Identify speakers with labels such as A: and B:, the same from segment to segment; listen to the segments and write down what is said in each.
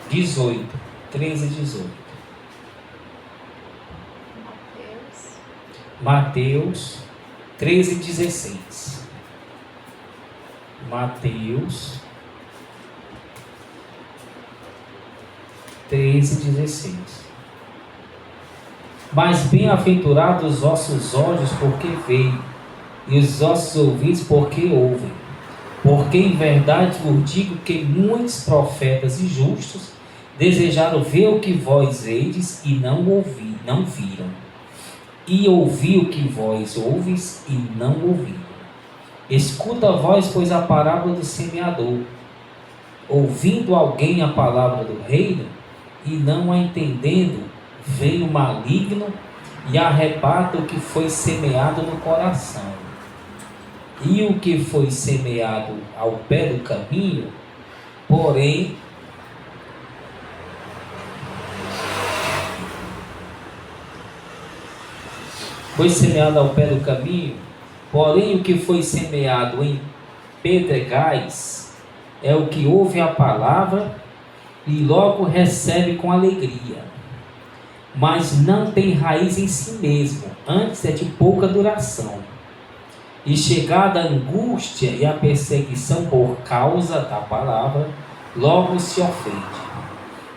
A: 18. 13 e 18. Mateus 13 e 16. Mateus 13 e 16. Mas bem-aventurados os vossos olhos, porque veem, e os vossos ouvidos, porque ouvem. Porque em verdade vos digo que muitos profetas e justos desejaram ver o que vós vedes e não viram, e ouvir o que vós ouves e não ouviram. Escuta vós, pois, a parábola do semeador. Ouvindo alguém a palavra do reino e não a entendendo, vem o maligno e arrebata o que foi semeado no coração. E o que foi semeado ao pé do caminho, porém, foi semeado ao pé do caminho, porém o que foi semeado em pedregais é o que ouve a palavra e logo recebe com alegria, mas não tem raiz em si mesmo, antes é de pouca duração. E chegada a angústia e a perseguição por causa da palavra, logo se ofende.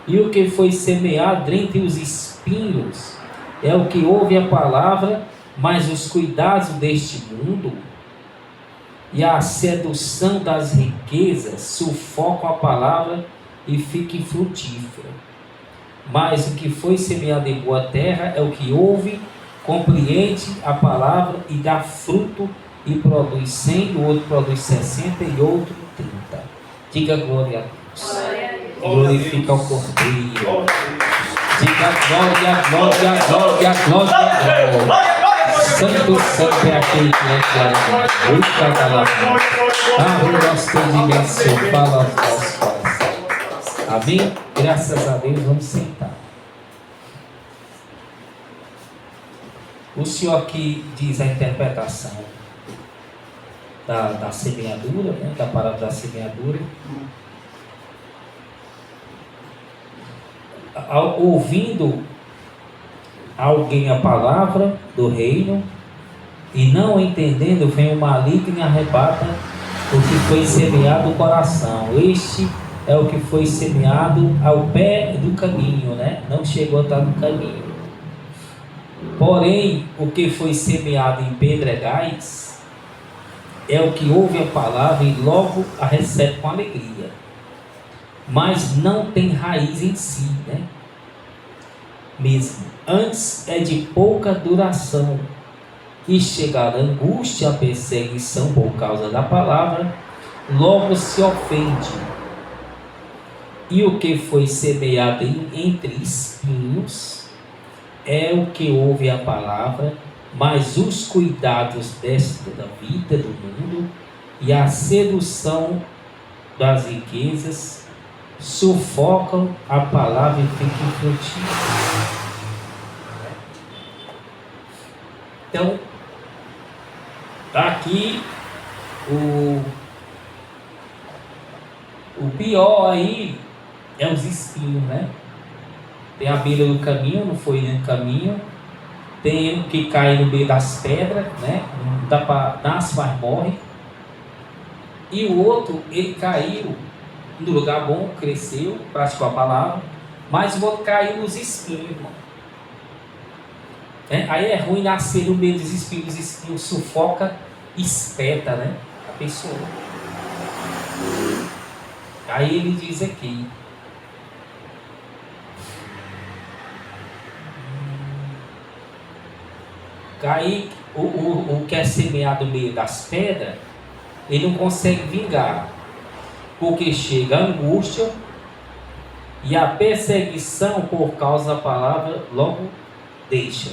A: E o que foi semeado entre os espinhos é o que ouve a palavra, mas os cuidados deste mundo e a sedução das riquezas sufocam a palavra e fica infrutífera. Mas o que foi semeado em boa terra é o que ouve, compreende a palavra e dá fruto, e produz 100, o outro produz 60 e outro 30. Diga glória a Deus. Glorifica o Cordeiro. Diga glória, glória, glória, glória, glória. Santo, santo é aquele que é claro. Fala aos nossos corações. Amém? Graças a Deus, vamos sentar. O Senhor aqui diz a interpretação da semeadura, né? Da palavra da semeadura. Ouvindo alguém a palavra do reino e não entendendo, vem o maligno e arrebata o que foi semeado no coração. Este é o que foi semeado ao pé do caminho, né? Não chegou a estar no caminho. Porém, o que foi semeado em pedregais é o que ouve a palavra e logo a recebe com alegria, mas não tem raiz em si, né? Mesmo. Antes é de pouca duração, e chegar a angústia, a perseguição por causa da palavra, logo se ofende. E o que foi semeado entre espinhos é o que ouve a palavra, mas os cuidados desta da vida do mundo e a sedução das riquezas sufocam a palavra e ficam infrutíferos. Então, aqui o pior aí é os espinhos, né? Tem a beira do caminho, não foi no caminho. Tem um que cai no meio das pedras, né? Não dá para nasce, mas morre. E o outro, ele caiu no lugar bom, cresceu, praticou a palavra, mas o outro caiu nos espinhos, irmão. Aí é ruim nascer no meio dos espinhos. Os espinhos sufoca, espeta, né? A pessoa. Aí ele diz aqui: aí o que é semeado no meio das pedras, ele não consegue vingar, porque chega a angústia e a perseguição por causa da palavra logo deixa.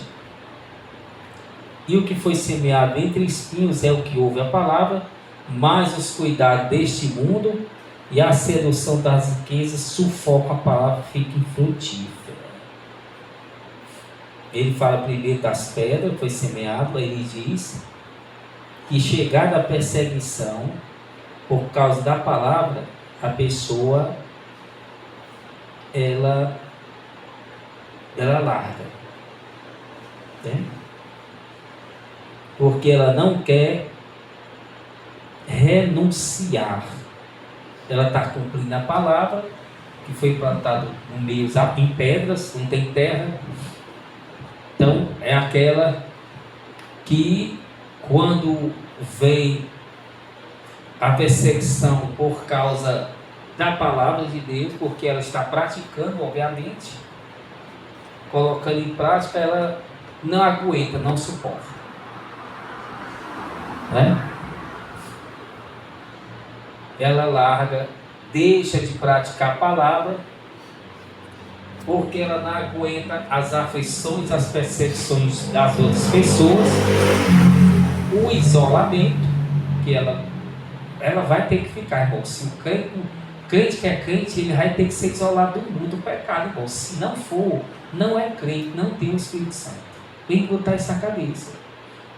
A: E o que foi semeado entre espinhos é o que ouve a palavra, mas os cuidados deste mundo e a sedução das riquezas sufocam a palavra, fica infrutífera. Ele fala primeiro das pedras, foi semeado, aí ele diz que chegada a perseguição, por causa da palavra, a pessoa ela larga, né? Porque ela não quer renunciar. Ela está cumprindo a palavra, que foi plantado no meio em pedras, não tem terra. Então é aquela que, quando vem a perseguição por causa da palavra de Deus, porque ela está praticando, obviamente, colocando em prática, ela não aguenta, não suporta, né? Ela larga, deixa de praticar a palavra, porque ela não aguenta as aflições, as perseguições das outras pessoas, o isolamento, que ela vai ter que ficar, irmão. Se o crente que é crente, ele vai ter que ser isolado do mundo, do pecado, irmão. Se não for, não é crente, não tem o Espírito Santo. Tem que botar isso na cabeça.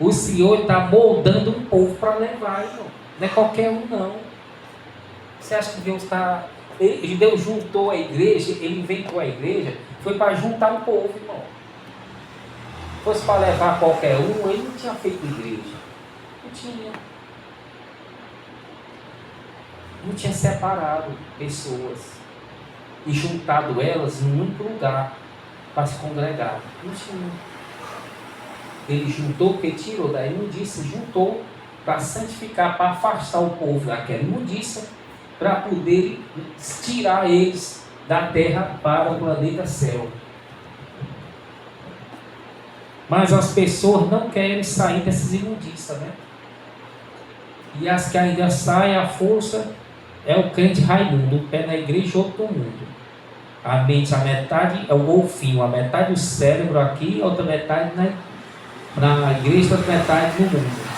A: O Senhor está moldando um povo para levar, irmão. Não é qualquer um, não. Você acha que Deus está... Deus juntou a igreja, ele inventou a igreja, foi para juntar um povo, irmão. Se fosse para levar qualquer um, ele não tinha feito igreja. Não tinha separado pessoas e juntado elas em um único lugar para se congregar. Não tinha. Ele juntou, porque tirou da imundícia, juntou para santificar, para afastar o povo daquela imundícia, para poder tirar eles da terra para o planeta céu. Mas as pessoas não querem sair dessas imundícias, né? E as que ainda saem, a força é o crente Raimundo, um pé na igreja e outro no mundo. A mente, a metade é o golfinho, a metade o cérebro aqui, a outra metade na igreja, outra metade no mundo.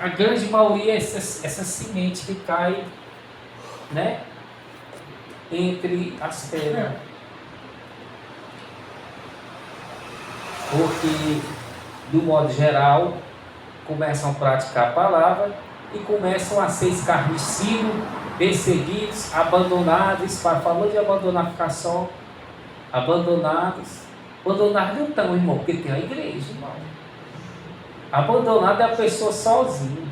A: A grande maioria é essa semente que cai, né, entre as pedras. Porque, do modo geral, começam a praticar a palavra e começam a ser escarnecidos, perseguidos, abandonados. Falou de abandonar, ficar só. Abandonados não estão, irmão, porque tem a igreja, irmão. Abandonado é a pessoa sozinha,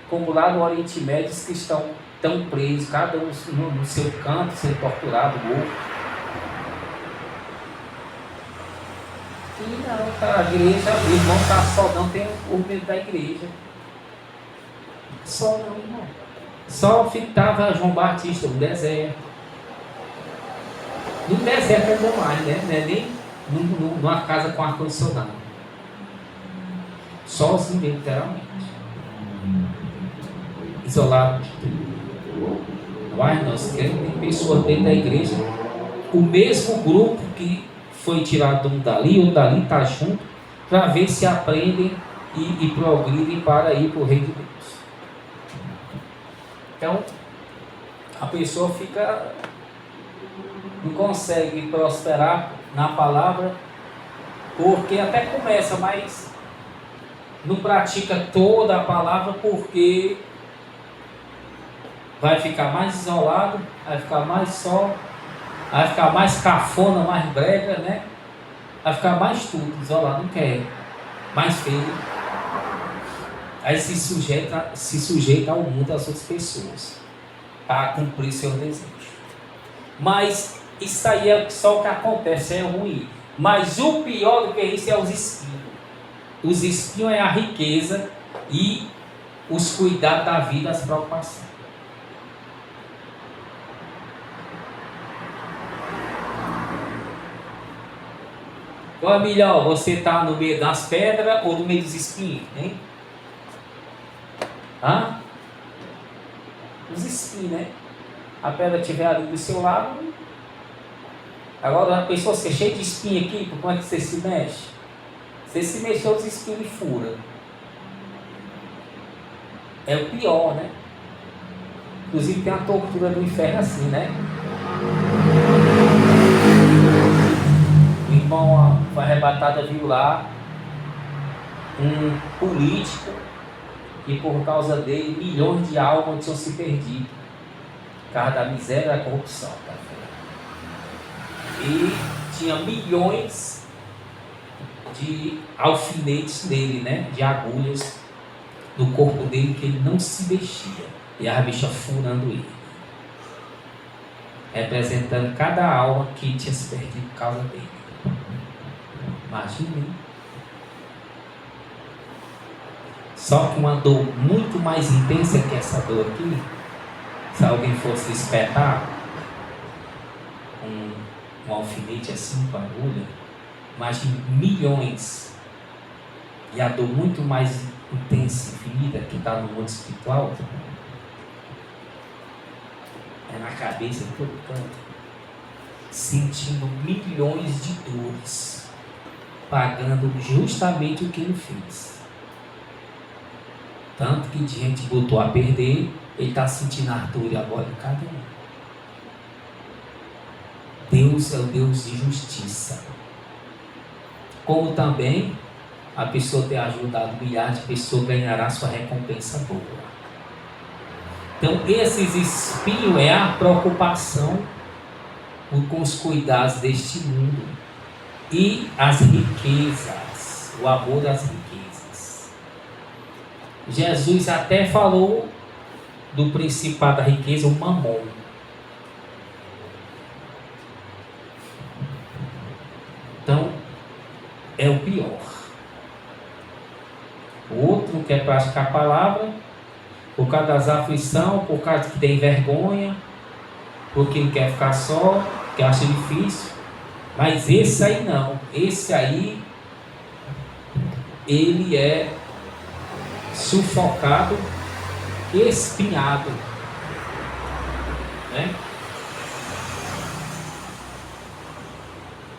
A: como lá no Oriente Médio, os cristãos estão presos, cada um no seu canto, sendo torturado, morto. E não, a igreja, o irmão está só, não tem o medo da igreja. Só não, irmão. Só ficava João Batista no deserto. No deserto ainda mais, né? Não é nem numa casa com ar-condicionado. Sozinho, literalmente. Isolado de tudo. Mas nós queremos ter pessoas dentro da igreja. O mesmo grupo que foi tirado um dali, outro dali está junto, para ver se aprendem e progridem para ir para o reino de Deus. Então, a pessoa não consegue prosperar na palavra, porque até começa, mas não pratica toda a palavra, porque vai ficar mais isolado, vai ficar mais só, vai ficar mais cafona, mais brega, né? Vai ficar mais tudo, isolado, não quer, mais feio. Aí se sujeita ao mundo, às outras pessoas, para cumprir seus desejos. Mas isso aí é só o que acontece, é ruim. Mas o pior do que isso é os espinhos. Os espinhos é a riqueza e os cuidados da vida, as preocupações. Qual é melhor? Você está no meio das pedras ou no meio dos espinhos? Hein? Os espinhos, né? A pedra estiver ali do seu lado. Agora, a pessoa ser cheia de espinho aqui, como é que você se mexe? Você se mexeu, os espinhos fura. É o pior, né? Inclusive tem a tortura do inferno assim, né? O irmão foi arrebatado, viu lá um político e por causa dele milhões de almas tinham se perdido. causa da miséria e da corrupção. E tinha milhões de alfinetes nele, né? De agulhas no corpo dele, que ele não se mexia. E a bicha furando ele, representando cada alma que tinha se perdido por causa dele. Imagine. Só que uma dor muito mais intensa que essa dor aqui, se alguém fosse espetar um alfinete assim com agulha, imagine milhões. E a dor muito mais intensa, infinita, que está no mundo espiritual, é na cabeça de todo canto, sentindo milhões de dores, pagando justamente o que ele fez. Tanto que de gente botou a perder, ele está sentindo a dor agora em cada um. Deus é o Deus de justiça. Como também a pessoa ter ajudado milhares de pessoas, ganhará sua recompensa boa. Então, esses espinhos é a preocupação com os cuidados deste mundo e as riquezas, o amor das riquezas. Jesus até falou do principado da riqueza, o mamon. Então, é o pior. O outro não quer praticar a palavra, por causa das aflições, por causa que tem vergonha, porque não quer ficar só, que acha difícil. Mas esse aí não. Esse aí, ele é sufocado, espinhado, né?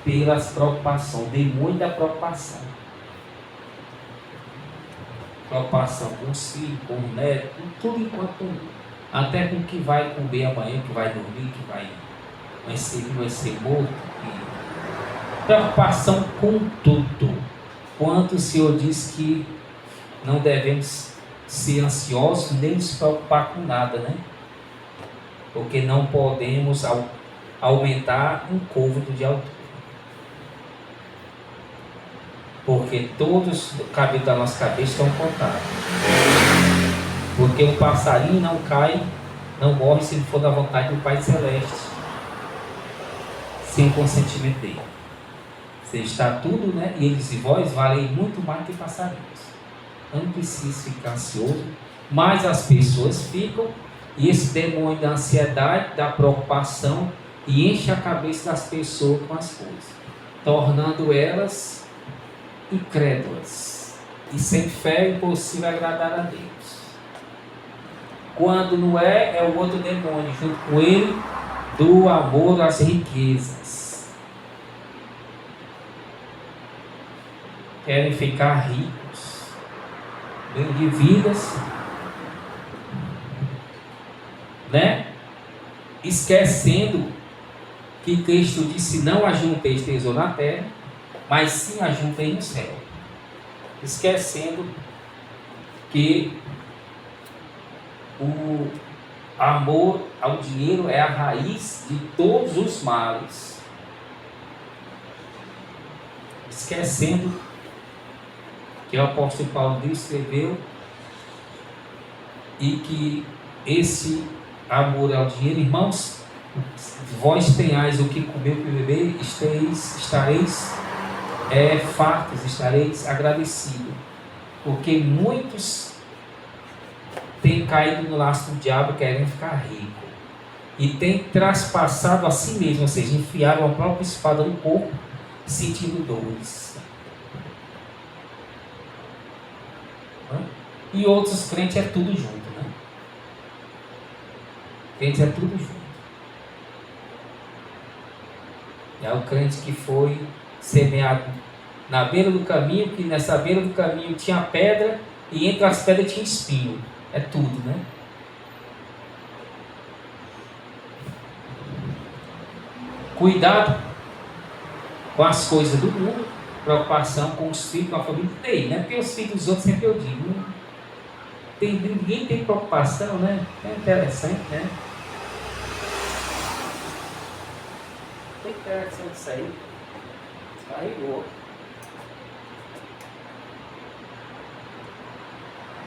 A: Pelas preocupações, o demônio da preocupação. Preocupação com os filhos, com o neto, com tudo enquanto, até com o que vai comer amanhã, que vai dormir, que vai ser morto. Preocupação com tudo. Quanto o Senhor diz que não devemos ser ansiosos nem nos preocupar com nada, né? Porque não podemos aumentar um côvado de altura. Porque todos os cabelos da nossa cabeça estão contados. Porque um passarinho não cai, não morre se não for da vontade do Pai Celeste, sem o consentimento dele. Você está tudo, né? E ele diz: vós valem muito mais que passarinhos. Não precisa ficar ansioso, mas as pessoas ficam, e esse demônio da ansiedade, da preocupação, e enche a cabeça das pessoas com as coisas, tornando elas incrédulas e sem fé é impossível agradar a Deus. Quando não é, é o outro demônio junto com ele, do amor às riquezas. Querem ficar ricos, bem de vidas, né? Esquecendo que Cristo disse: não ajunteis tesouro na terra, mas sim ajuntem no céu. Esquecendo que o amor ao dinheiro é a raiz de todos os males. Esquecendo que o apóstolo Paulo escreveu, e que esse amor ao dinheiro, irmãos, vós tenhais o que comer, o que beber, estareis fartos, estareis agradecidos, porque muitos têm caído no laço do diabo querendo ficar rico, e têm traspassado a si mesmo, ou seja, enfiaram a própria espada no corpo, sentindo dores. E outros crentes é tudo junto, né? Crentes é tudo junto. É o crente que foi semeado na beira do caminho, que nessa beira do caminho tinha pedra, e entre as pedras tinha espinho. É tudo, né? Cuidado com as coisas do mundo, preocupação com os filhos, com a família dele, né? Porque os filhos dos outros, sempre eu digo, ninguém tem preocupação, né? É interessante, né? Foi interessante isso aí. Carregou.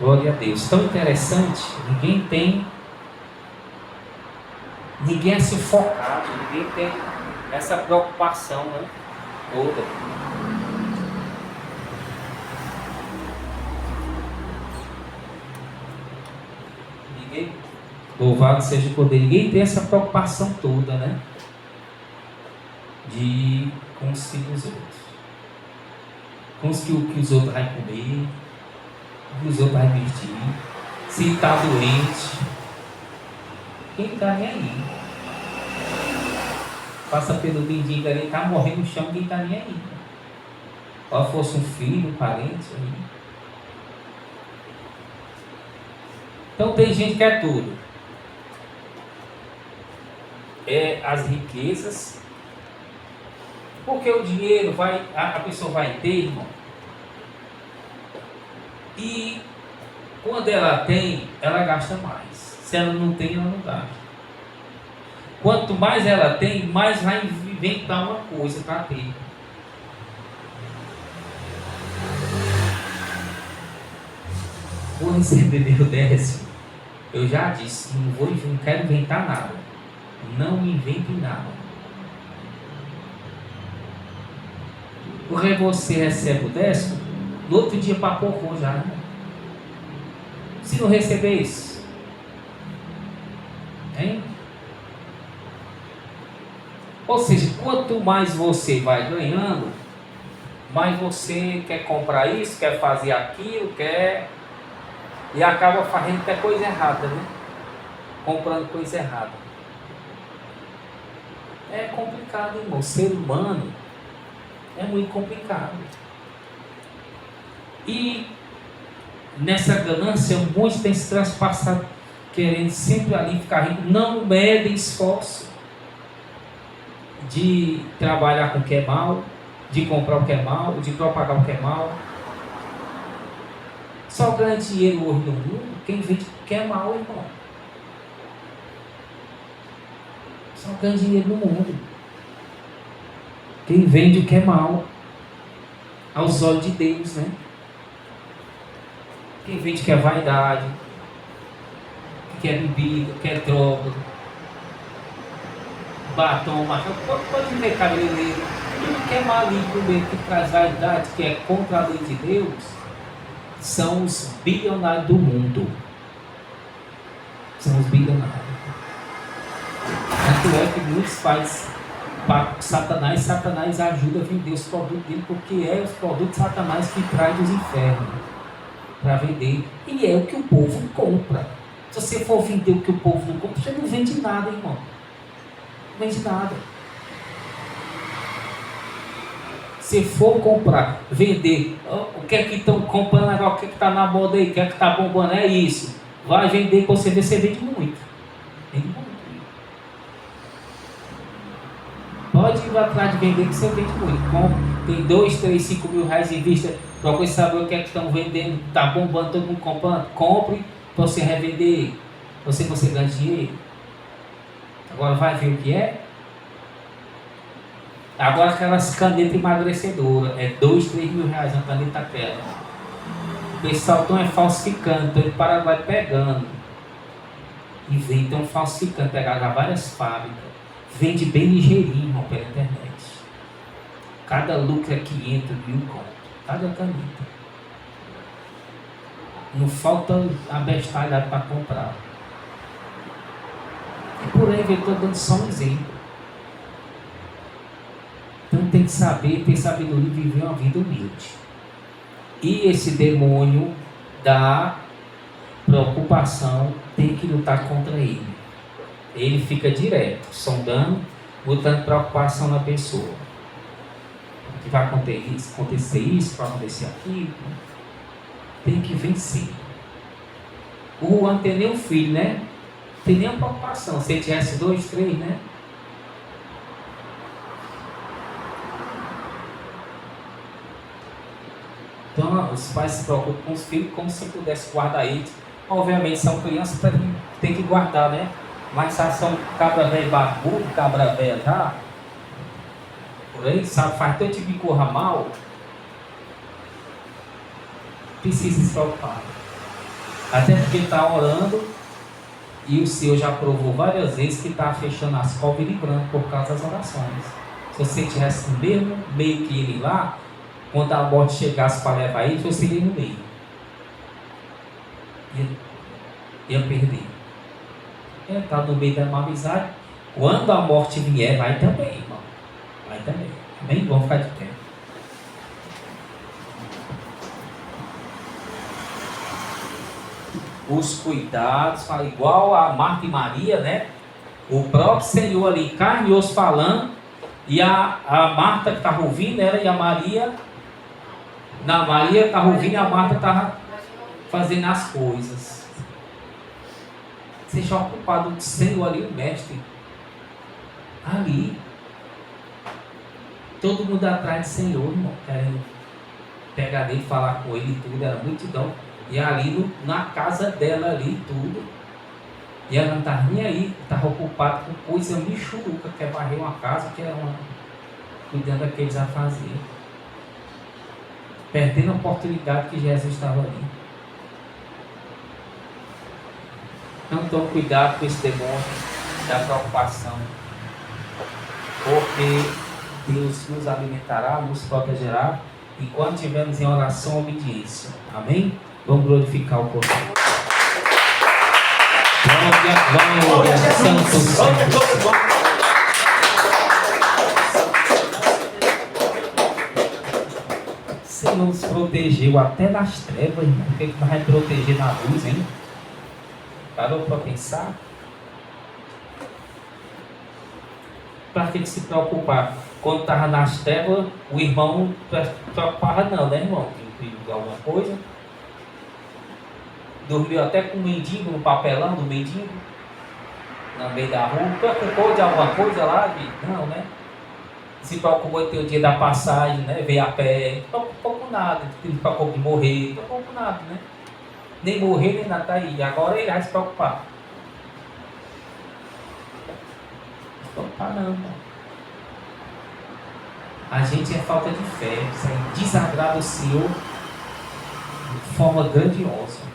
A: Glória a Deus. Tão interessante. Ninguém é sufocado, ninguém tem essa preocupação, né? Toda. Ninguém, louvado seja o poder, ninguém tem essa preocupação toda, né? Com os filhos dos outros. Com os que os outros vão comer, o que os outros vão vestir, se está doente. Quem está nem aí? Passa pelo mendigo ali, está morrendo no chão, quem está nem aí? Ou fosse um filho, um parente aí. Então tem gente que é tudo. É as riquezas. Porque o dinheiro a pessoa vai ter, irmão. E quando ela tem, ela gasta mais. Se ela não tem, ela não gasta. Quanto mais ela tem, mais vai inventar uma coisa para ter. Vou receber meu décimo. Eu já disse, não quero inventar nada. Não invente nada. Porque você recebe o décimo, no outro dia papocou já, né? Se não receber isso, hein? Ou seja, quanto mais você vai ganhando, mais você quer comprar isso, quer fazer aquilo, e acaba fazendo até coisa errada, né? Comprando coisa errada. É complicado, irmão. O ser humano é muito complicado. E nessa ganância, muitos têm se transpassado, querendo sempre ali ficar rico, não medem esforço de trabalhar com o que é mal, de comprar o que é mal, de propagar o que é mal. Só ganha dinheiro hoje no mundo quem vende o que é mal, irmão. Só ganha dinheiro no mundo quem vende o que é mal aos olhos de Deus, né? Quem vende que é vaidade, que quer bebida, que quer droga, batom, macho, pode ver cabeleireiro, tudo que é maligno mesmo, que traz vaidade, que é contra a lei de Deus, são os bilionários do mundo. São os bilionários. Tanto é que muitos fazem para Satanás ajuda a vender os produtos dele, porque é os produtos de Satanás que traz dos infernos para vender. E é o que o povo compra. Se você for vender o que o povo não compra, você não vende nada, irmão. Não vende nada. Se for comprar, vender, o que é que estão comprando agora, o que é que está na moda aí, o que é que está bombando, é isso. Vai vender, você vende muito. Vende muito. Pode ir atrás de vender que você vende muito. Tem 2, 3, 5 mil reais em vista, procure saber o que é que estão vendendo, está bombando, todo mundo comprando. Compre para você revender, você ganha dinheiro. Agora vai ver o que é. Agora aquelas canetas emagrecedoras, é 2, 3 mil reais uma caneta aquela. O pessoal estão falsificando, estão indo para Paraguai pegando. E vem, estão falsificando, pegaram já várias fábricas. Vende bem ligeirinho, irmão, pela internet. Cada lucro é 500 mil conto. Cada caneta. Não falta a bestalhada para comprar. E por aí eu estou dando só um exemplo. Então tem que saber, ter sabedoria e viver uma vida humilde. E esse demônio da preocupação tem que lutar contra ele. Ele fica direto, sondando, botando preocupação na pessoa. Que vai acontecer isso, vai acontecer aquilo. Tem que vencer. O Juan tem nem um filho, né? Tem nem uma preocupação. Se ele tivesse 2, 3, né? Então os pais se preocupam com os filhos como se pudesse guardar eles. Obviamente são crianças, tem que guardar, né? Mas são cabra velho barbudo, cabra velha já, por aí, sabe, faz teu tipo de corra mal, precisa se preocupar. Até porque está orando e o Senhor já provou várias vezes que está fechando as cobras e livrando por causa das orações. Se você tivesse no mesmo meio que ele lá, quando a morte chegasse para levar ele, você iria no meio. Ia perder. Ele está no meio da uma amizade. Quando a morte vier, vai também, irmão. Vai também. Amém? Vamos ficar de pé. Os cuidados, fala igual a Marta e Maria, né? O próprio Senhor ali, carne e osso falando, e a Marta que estava ouvindo, ela e a Maria, Maria estava ouvindo e a Marta estava fazendo as coisas. Seja ocupado do Senhor ali, o mestre. Ali. Todo mundo atrás do Senhor, irmão. Querendo pegar dele, falar com ele e tudo, era multidão. E ali na casa dela ali, tudo. E ela não estava nem aí, estava ocupada com coisa michuruca, que é varrer uma casa, que era cuidando daqueles a fazer. Perdendo a oportunidade que Jesus estava ali. Então tome cuidado com esse demônio da preocupação. Porque Deus nos alimentará, nos protegerá, enquanto estivermos em oração e obediência. Amém? Vamos glorificar o corpo. Glória, Santo, Santo. Senhor nos protegeu até nas trevas, irmão. Por que vai proteger na luz, hein? Parou para pensar? Para que se preocupar? Quando estava nas trevas, o irmão não se preocupava não, né, irmão? De alguma coisa. Dormiu até com um mendigo no papelão do mendigo, no meio da rua. Preocupou de alguma coisa lá? Não, né? Se preocupou em ter o dia da passagem, né? Veio a pé. Não preocupou com nada. Se preocupou de morrer. Não preocupou com nada, né? Nem morrer, nem nada tá aí. Agora ele vai se preocupar. Não se preocupar não, irmão. A gente é falta de fé. Isso aí desagrada o Senhor de forma grandiosa.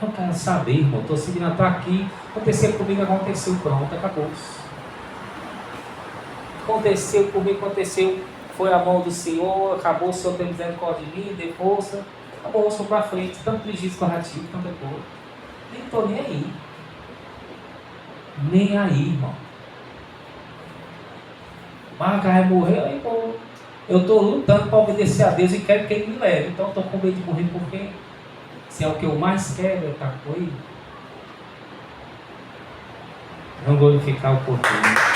A: Eu quero saber, irmão. Estou seguindo, estou aqui. Aconteceu comigo, aconteceu. Pronto, acabou. Aconteceu comigo, aconteceu. Foi a mão do Senhor. Acabou. O Senhor tem misericórdia de mim, deu força. Acabou, eu sou para frente. Tanto prejuízo corretivo, tanta coisa. Nem estou nem aí. Nem aí, irmão. Mas vai morrer, aí, pô. Eu estou lutando para obedecer a Deus e quero que Ele me leve. Então estou com medo de morrer porque se é o que eu mais quero, eu estar com Ele. Vamos glorificar o português.